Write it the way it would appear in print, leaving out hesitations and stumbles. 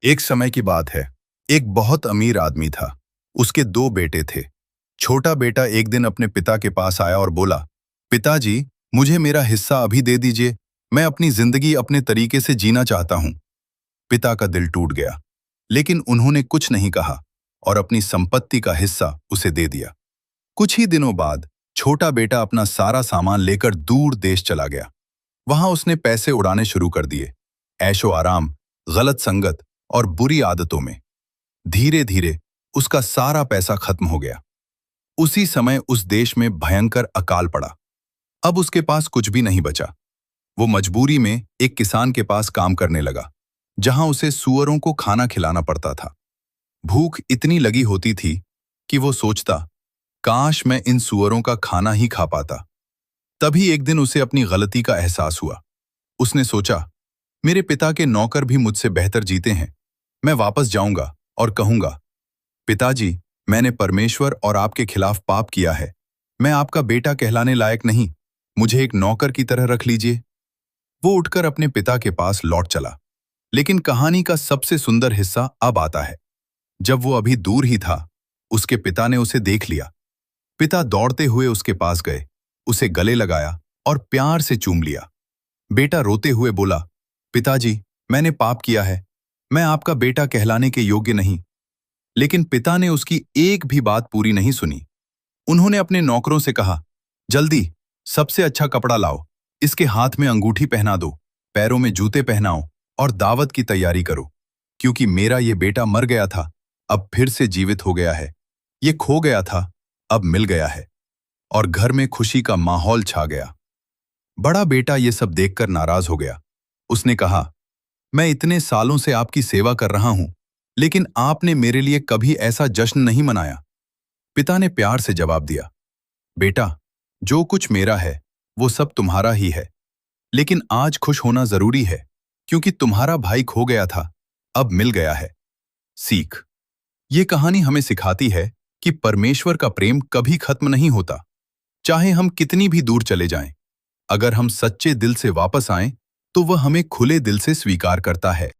एक समय की बात है। एक बहुत अमीर आदमी था। उसके दो बेटे थे। छोटा बेटा एक दिन अपने पिता के पास आया और बोला, पिताजी, मुझे मेरा हिस्सा अभी दे दीजिए। मैं अपनी जिंदगी अपने तरीके से जीना चाहता हूं। पिता का दिल टूट गया, लेकिन उन्होंने कुछ नहीं कहा और अपनी संपत्ति का हिस्सा उसे दे दिया। कुछ ही दिनों बाद छोटा बेटा अपना सारा सामान लेकर दूर देश चला गया। वहां उसने पैसे उड़ाने शुरू कर दिए, ऐशो आराम, गलत संगत और बुरी आदतों में। धीरे धीरे उसका सारा पैसा खत्म हो गया। उसी समय उस देश में भयंकर अकाल पड़ा। अब उसके पास कुछ भी नहीं बचा। वो मजबूरी में एक किसान के पास काम करने लगा, जहां उसे सूअरों को खाना खिलाना पड़ता था। भूख इतनी लगी होती थी कि वो सोचता, काश मैं इन सूअरों का खाना ही खा पाता। तभी एक दिन उसे अपनी गलती का एहसास हुआ। उसने सोचा, मेरे पिता के नौकर भी मुझसे बेहतर जीते हैं। मैं वापस जाऊंगा और कहूंगा, पिताजी, मैंने परमेश्वर और आपके खिलाफ पाप किया है। मैं आपका बेटा कहलाने लायक नहीं। मुझे एक नौकर की तरह रख लीजिए। वो उठकर अपने पिता के पास लौट चला। लेकिन कहानी का सबसे सुंदर हिस्सा अब आता है। जब वो अभी दूर ही था, उसके पिता ने उसे देख लिया। पिता दौड़ते हुए उसके पास गए, उसे गले लगाया और प्यार से चूम लिया। बेटा रोते हुए बोला, पिताजी, मैंने पाप किया है। मैं आपका बेटा कहलाने के योग्य नहीं। लेकिन पिता ने उसकी एक भी बात पूरी नहीं सुनी। उन्होंने अपने नौकरों से कहा, जल्दी सबसे अच्छा कपड़ा लाओ, इसके हाथ में अंगूठी पहना दो, पैरों में जूते पहनाओ और दावत की तैयारी करो, क्योंकि मेरा ये बेटा मर गया था, अब फिर से जीवित हो गया है। ये खो गया था, अब मिल गया है। और घर में खुशी का माहौल छा गया। बड़ा बेटा ये सब देखकर नाराज हो गया। उसने कहा, मैं इतने सालों से आपकी सेवा कर रहा हूं, लेकिन आपने मेरे लिए कभी ऐसा जश्न नहीं मनाया। पिता ने प्यार से जवाब दिया, बेटा, जो कुछ मेरा है वो सब तुम्हारा ही है। लेकिन आज खुश होना जरूरी है, क्योंकि तुम्हारा भाई खो गया था, अब मिल गया है। सीख। ये कहानी हमें सिखाती है कि परमेश्वर का प्रेम कभी खत्म नहीं होता। चाहे हम कितनी भी दूर चले जाएं, अगर हम सच्चे दिल से वापस आएं, तो वह हमें खुले दिल से स्वीकार करता है।